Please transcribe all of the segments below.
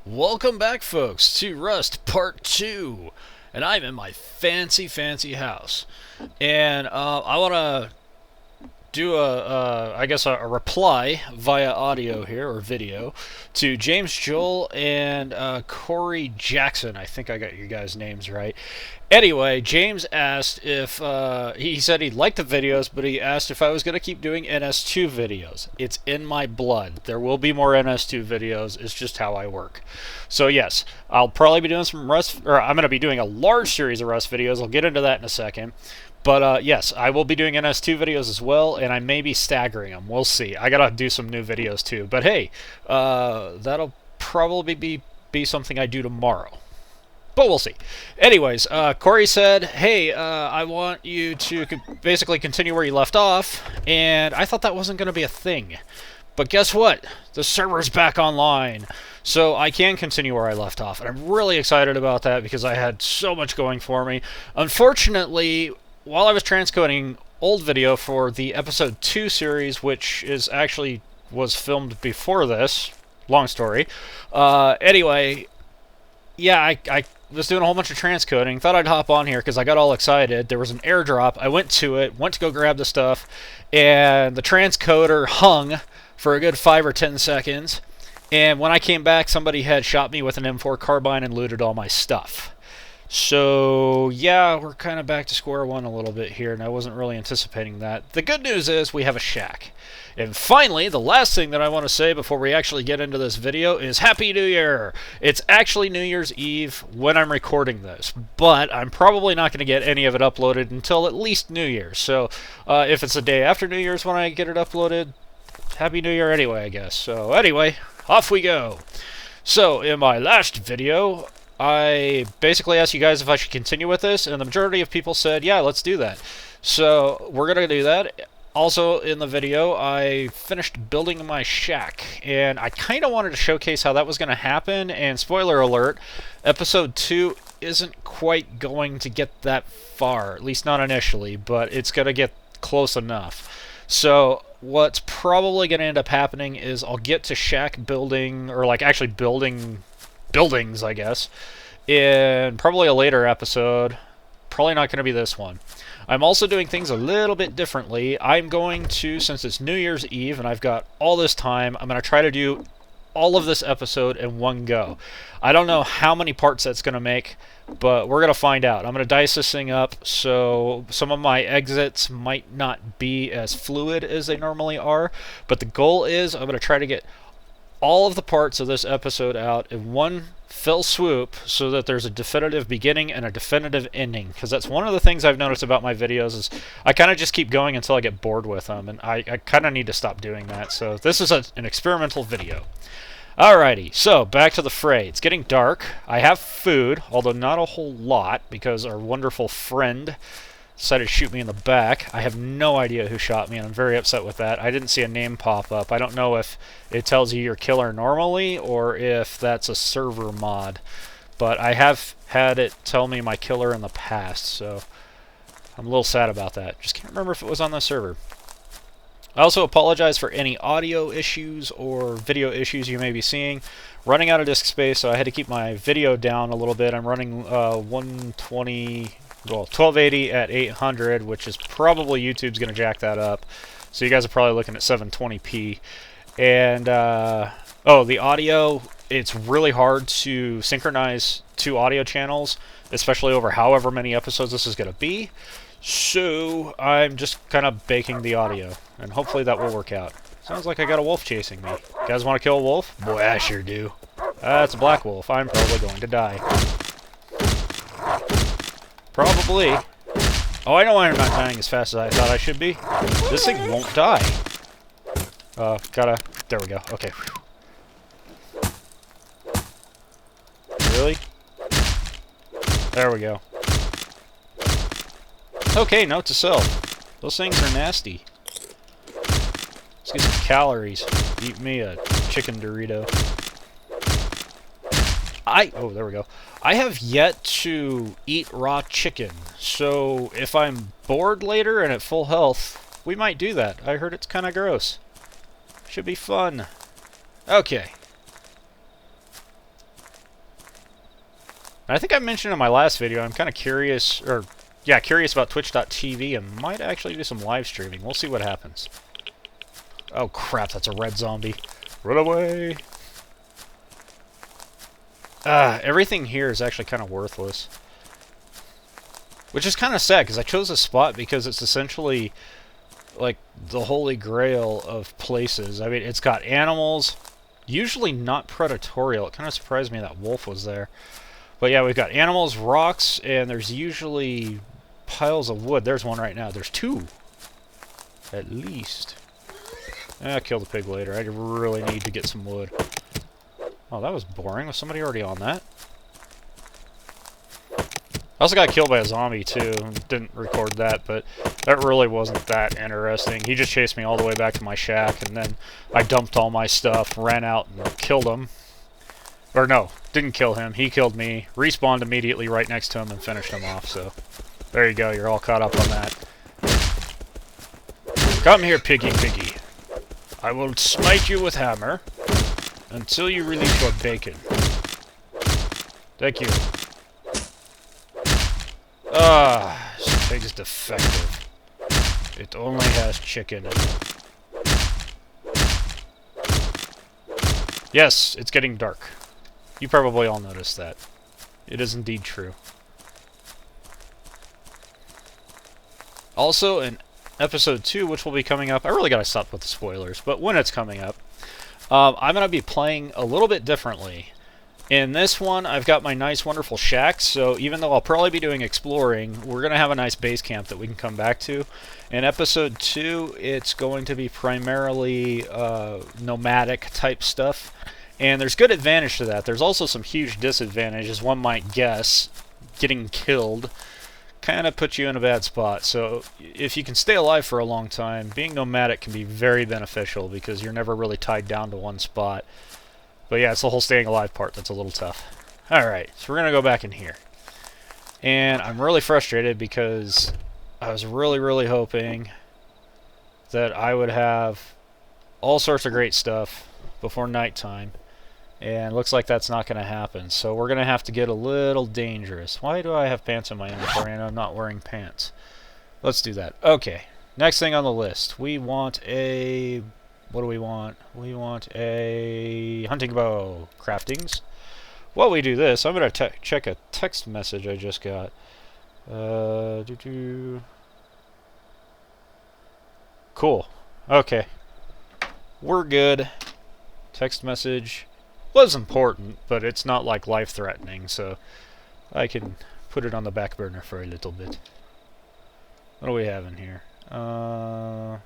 Welcome back, folks, to Rust Part 2. And I'm in my fancy house. And I want to do I guess a reply via audio here, or video, to James Joel and Corey Jackson. I think I got you guys' names right. Anyway, James asked if, he said he liked the videos, but he asked if I was going to keep doing NS2 videos. It's in my blood. There will be more NS2 videos. It's just how I work. So yes, I'll probably be doing some Rust, or I'm going to be doing a large series of Rust videos. I'll get into that in a second. But yes, I will be doing NS2 videos as well, and I may be staggering them. We'll see. I gotta do some new videos too. But hey, that'll probably be something I do tomorrow. But we'll see. Anyways, Corey said, hey, I want you to basically continue where you left off, and I thought that wasn't going to be a thing. But guess what? The server's back online, so I can continue where I left off, and I'm really excited about that because I had so much going for me. Unfortunately, while I was transcoding old video for the episode 2 series, which is actually was filmed before this, long story, anyway, yeah, I was doing a whole bunch of transcoding. Thought I'd hop on here because I got all excited. There was an airdrop. I went to it, went to go grab the stuff, and the transcoder hung for a good 5 or 10 seconds. And when I came back, somebody had shot me with an M4 carbine and looted all my stuff. So, yeah, we're kind of back to square one a little bit here, and I wasn't really anticipating that. The good news is we have a shack. And finally, the last thing that I want to say before we actually get into this video is Happy New Year! It's actually New Year's Eve when I'm recording this, but I'm probably not going to get any of it uploaded until at least New Year's. So, if it's the day after New Year's when I get it uploaded, Happy New Year anyway, I guess. So, anyway, off we go! So, in my last video, I basically asked you guys if I should continue with this, and the majority of people said, yeah, let's do that. So we're going to do that. Also, in the video, I finished building my shack, and I kind of wanted to showcase how that was going to happen, and spoiler alert, episode 2 isn't quite going to get that far, at least not initially, but it's going to get close enough. So what's probably going to end up happening is I'll get to shack building, or like actually building buildings, I guess, in probably a later episode. Probably not going to be this one. I'm also doing things a little bit differently. I'm going to, since it's New Year's Eve and I've got all this time, I'm going to try to do all of this episode in one go. I don't know how many parts that's going to make, but we're going to find out. I'm going to dice this thing up, so some of my exits might not be as fluid as they normally are, but the goal is I'm going to try to get all of the parts of this episode out in one fell swoop so that there's a definitive beginning and a definitive ending, because that's one of the things I've noticed about my videos is I kind of just keep going until I get bored with them, and I kind of need to stop doing that. So this is an experimental video. Alrighty, so back to the fray. It's getting dark. I have food, although not a whole lot, because our wonderful friend decided to shoot me in the back. I have no idea who shot me, and I'm very upset with that. I didn't see a name pop up. I don't know if it tells you your killer normally or if that's a server mod, but I have had it tell me my killer in the past, so I'm a little sad about that. Just can't remember if it was on the server. I also apologize for any audio issues or video issues you may be seeing. Running out of disk space, so I had to keep my video down a little bit. I'm running 120... well, 1280 at 800, which is probably YouTube's going to jack that up. So you guys are probably looking at 720p. And, oh, the audio, it's really hard to synchronize two audio channels, especially over however many episodes this is going to be. So I'm just kind of baking the audio, and hopefully that will work out. Sounds like I got a wolf chasing me. You guys want to kill a wolf? Boy, I sure do. That's a black wolf. I'm probably going to die. Probably. Oh, I know I'm not dying as fast as I thought I should be. This thing won't die. Gotta... there we go. Okay. Really? There we go. Okay, note to self. Those things are nasty. Let's get some calories. Eat me a chicken Dorito. Oh, there we go. I have yet to eat raw chicken, so if I'm bored later and at full health, we might do that. I heard it's kind of gross. Should be fun. Okay. And I think I mentioned in my last video, I'm kind of curious, or yeah, curious about Twitch.tv and might actually do some live streaming. We'll see what happens. Oh crap, that's a red zombie. Run away! Everything here is actually kind of worthless. Which is kind of sad, because I chose this spot because it's essentially like the holy grail of places. I mean, it's got animals, usually not predatorial. It kind of surprised me that wolf was there. But yeah, we've got animals, rocks, and there's usually piles of wood. There's one right now. There's two. At least. I'll kill the pig later. I really need to get some wood. Oh, that was boring. Was somebody already on that? I also got killed by a zombie, too. Didn't record that, but that really wasn't that interesting. He just chased me all the way back to my shack, and then I dumped all my stuff, ran out, and killed him. Or no, didn't kill him. He killed me, respawned immediately right next to him, and finished him off, so... There you go, you're all caught up on that. Come here, piggy piggy. I will smite you with hammer until you release your bacon. Thank you. Ah, this pig is defective. It only has chicken in it. Yes, it's getting dark. You probably all noticed that. It is indeed true. Also, in episode 2, which will be coming up, I really gotta stop with the spoilers, but when it's coming up, I'm gonna be playing a little bit differently. In this one, I've got my nice, wonderful shack, so even though I'll probably be doing exploring, we're gonna have a nice base camp that we can come back to. In episode 2, it's going to be primarily nomadic type stuff, and there's good advantage to that. There's also some huge disadvantage, as one might guess. Getting killed kind of puts you in a bad spot. So if you can stay alive for a long time, being nomadic can be very beneficial because you're never really tied down to one spot. But yeah, it's the whole staying alive part that's a little tough. Alright, so we're going to go back in here. And I'm really frustrated because I was really hoping that I would have all sorts of great stuff before nighttime. And looks like that's not going to happen. So we're going to have to get a little dangerous. Why do I have pants in my inventory and I'm not wearing pants? Let's do that. Okay. Next thing on the list. We want a... What do we want? We want a hunting bow. Craftings. While we do this, I'm going to check a text message I just got. Cool. Okay. We're good. Text message. Was important, but it's not like life-threatening, so I can put it on the back burner for a little bit. What do we have in here? I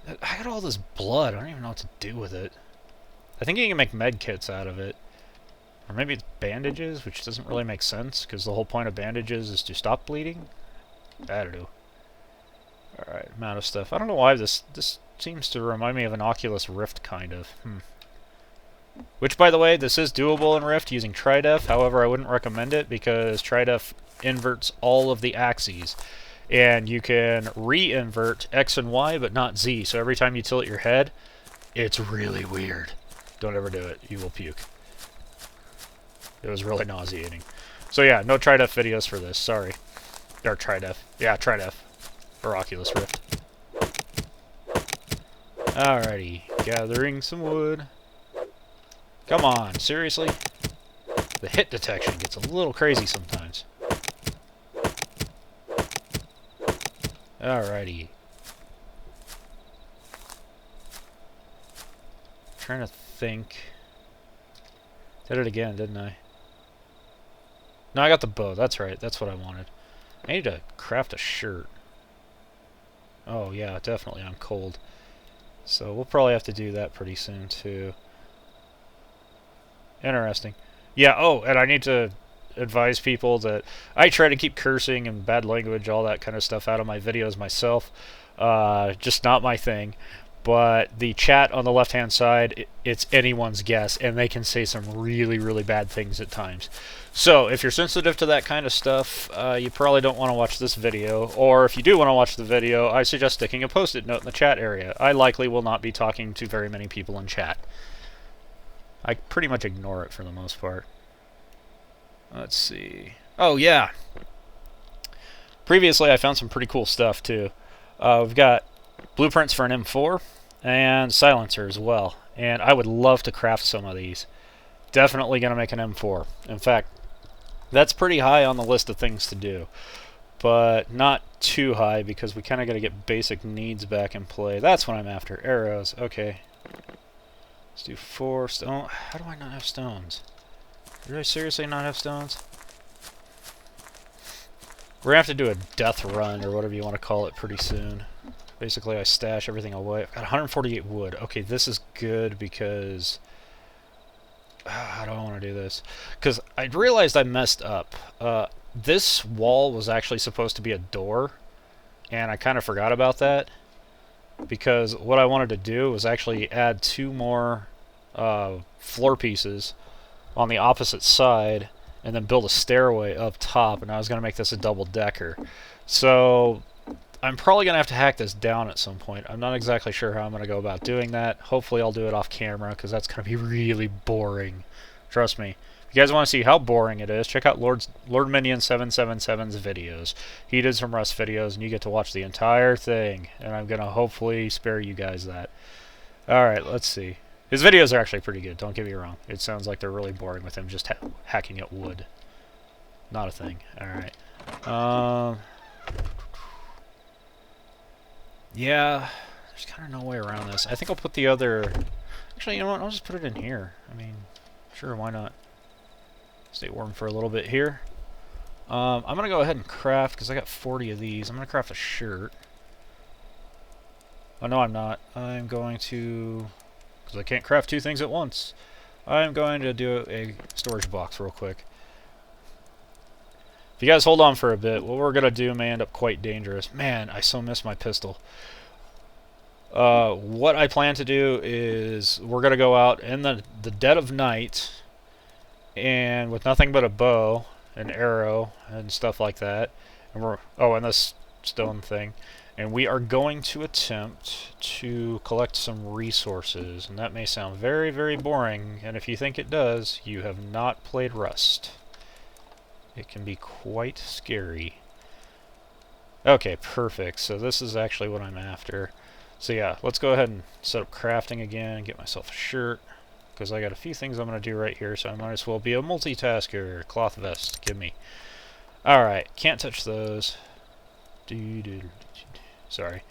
got all this blood. I don't even know what to do with it. I think you can make med kits out of it. Or maybe it's bandages, which doesn't really make sense, because the whole point of bandages is to stop bleeding. I don't know. Alright, I'm out of stuff. I don't know why this seems to remind me of an Oculus Rift, kind of. Which, by the way, this is doable in Rift using Tridef. However, I wouldn't recommend it because Tridef inverts all of the axes. And you can re-invert X and Y, but not Z. So every time you tilt your head, it's really weird. Don't ever do it. You will puke. It was really nauseating. So yeah, no Tridef videos for this. Sorry. Or Tridef. Yeah, Tridef. Or Oculus Rift. Alrighty. Gathering some wood. Come on, seriously? The hit detection gets a little crazy sometimes. Alrighty. Trying to think. Did it again, didn't I? No, I got the bow. That's right. That's what I wanted. I need to craft a shirt. Oh, yeah, definitely. I'm cold. So we'll probably have to do that pretty soon, too. Interesting. Yeah, oh, and I need to advise people that I try to keep cursing and bad language, all that kind of stuff out of my videos myself. Just not my thing. But the chat on the left-hand side, it's anyone's guess, and they can say some really bad things at times. So, if you're sensitive to that kind of stuff, you probably don't want to watch this video. Or if you do want to watch the video, I suggest sticking a post-it note in the chat area. I likely will not be talking to very many people in chat. I pretty much ignore it for the most part. Let's see. Oh, yeah. Previously, I found some pretty cool stuff, too. We've got blueprints for an M4 and silencer as well. And I would love to craft some of these. Definitely going to make an M4. In fact, that's pretty high on the list of things to do. But not too high because we kind of got to get basic needs back in play. That's what I'm after. Arrows. Okay. Let's do 4 stone. How do I not have stones? Do I seriously not have stones? We're going to have to do a death run, or whatever you want to call it, pretty soon. Basically, I stash everything away. I've got 148 wood. Okay, this is good because... how do I want to do this? Because I realized I messed up. This wall was actually supposed to be a door, and I kind of forgot about that. Because what I wanted to do was actually add 2 more floor pieces on the opposite side, and then build a stairway up top, and I was going to make this a double-decker. So I'm probably going to have to hack this down at some point. I'm not exactly sure how I'm going to go about doing that. Hopefully I'll do it off camera, because that's going to be really boring. Trust me. If you guys want to see how boring it is, check out Lord Minion 777's videos. He did some Rust videos, and you get to watch the entire thing, and I'm going to hopefully spare you guys that. Alright, let's see. His videos are actually pretty good, don't get me wrong. It sounds like they're really boring with him just hacking at wood. Not a thing. Alright. Yeah, there's kind of no way around this. I think I'll put the other... Actually, you know what? I'll just put it in here. I mean, sure, why not? Stay warm for a little bit here. I'm going to go ahead and craft, because I got 40 of these. I'm going to craft a shirt. Oh, no, I'm not. I'm going to... because I can't craft 2 things at once. I'm going to do a storage box real quick. If you guys hold on for a bit, what we're going to do may end up quite dangerous. Man, I so miss my pistol. What I plan to do is we're going to go out in the dead of night and with nothing but a bow, an arrow, and stuff like that. And and this stone thing. And we are going to attempt to collect some resources. And that may sound very, very boring. And if you think it does, you have not played Rust. It can be quite scary. Okay, perfect. So this is actually what I'm after. So yeah, let's go ahead and set up crafting again and get myself a shirt. Because I got a few things I'm going to do right here, so I might as well be a multitasker. Cloth vest, give me. Alright, can't touch those. Sorry.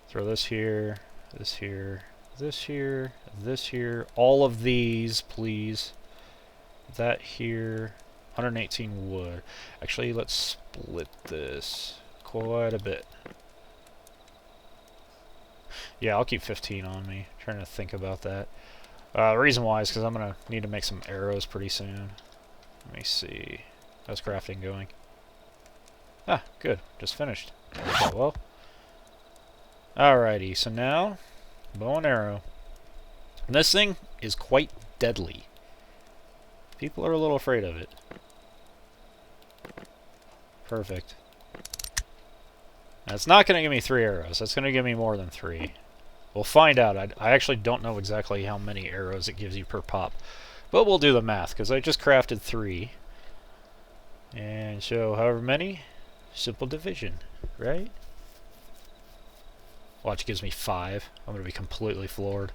Throw this here, this here, this here, this here. All of these, please. That here. 118 wood. Actually, let's split this quite a bit. Yeah, I'll keep 15 on me. Trying to think about that. The reason why is because I'm going to need to make some arrows pretty soon. Let me see. How's crafting going? Ah, good. Just finished. Well. Alrighty, so now, bow and arrow. And this thing is quite deadly. People are a little afraid of it. Perfect. Now, it's not going to give me 3 arrows. That's going to give me more than 3. We'll find out. I actually don't know exactly how many arrows it gives you per pop. But we'll do the math, because I just crafted 3. And so, however many, simple division, right? Watch, gives me 5. I'm going to be completely floored.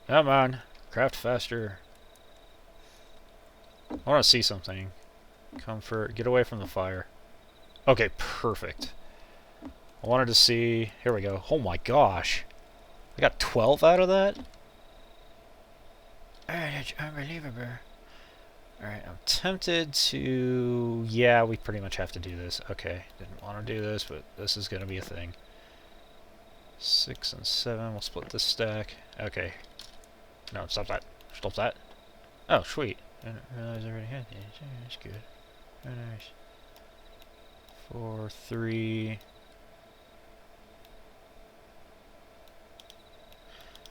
Come on. Craft faster. I want to see something. Comfort. Get away from the fire. Okay, perfect. I wanted to see... Here we go. Oh my gosh. I got 12 out of that? That's unbelievable. Alright, I'm tempted to... Yeah, we pretty much have to do this. Okay, didn't want to do this, but this is going to be a thing. 6 and 7. We'll split this stack. Okay. No, stop that. Stop that. Oh, sweet. I didn't realize I already had these. Yeah, that's good. Very nice. 4, 3...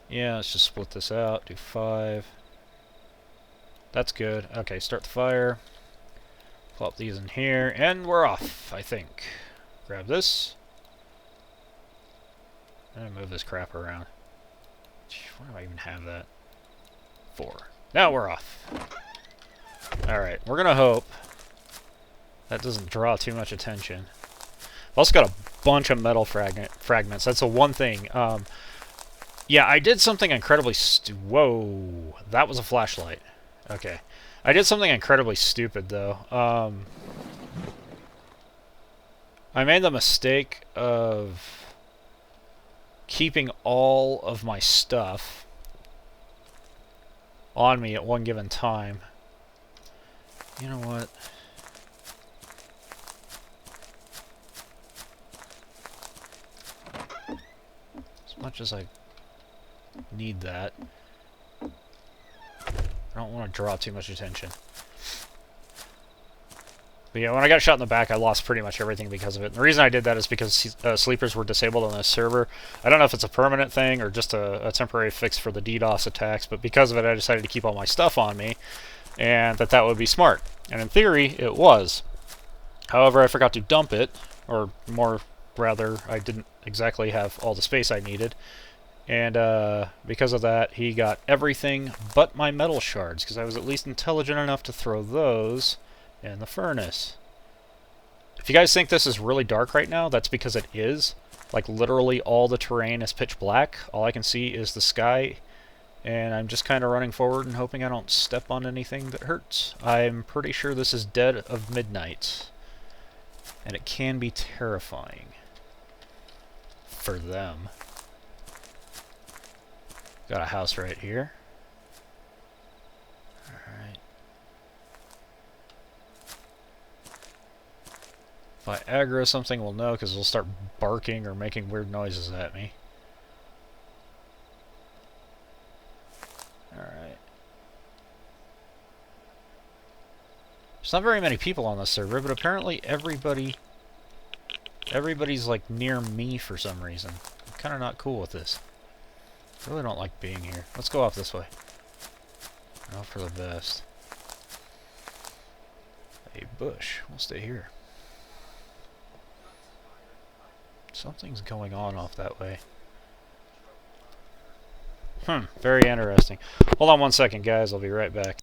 Yeah, let's just split this out. Do 5. That's good. Okay, start the fire. Plop these in here, and we're off, I think. Grab this. And move this crap around. Why do I even have that? 4. Now we're off. Alright, we're gonna hope that doesn't draw too much attention. I've also got a bunch of metal fragments. That's the one thing. Yeah, I did something incredibly whoa, that was a flashlight. Okay. I did something incredibly stupid, though. I made the mistake of keeping all of my stuff on me at one given time. You know what? As much as I need that, I don't want to draw too much attention. But yeah, when I got shot in the back, I lost pretty much everything because of it. And the reason I did that is because sleepers were disabled on this server. I don't know if it's a permanent thing or just a temporary fix for the DDoS attacks, but because of it, I decided to keep all my stuff on me, and that would be smart. And in theory, it was. However, I forgot to dump it, or more rather, I didn't exactly have all the space I needed. And because of that, he got everything but my metal shards, because I was at least intelligent enough to throw those in the furnace. If you guys think this is really dark right now, that's because it is. Like, literally all the terrain is pitch black. All I can see is the sky, and I'm just kind of running forward and hoping I don't step on anything that hurts. I'm pretty sure this is dead of midnight, and it can be terrifying for them. Got a house right here. Alright. If I aggro something, we'll know, because it'll start barking or making weird noises at me. Alright. There's not very many people on this server, but apparently everybody's like near me for some reason. I'm kind of not cool with this. I really don't like being here. Let's go off this way. Hope for the best. A bush. We'll stay here. Something's going on off that way. Very interesting. Hold on one second, guys. I'll be right back.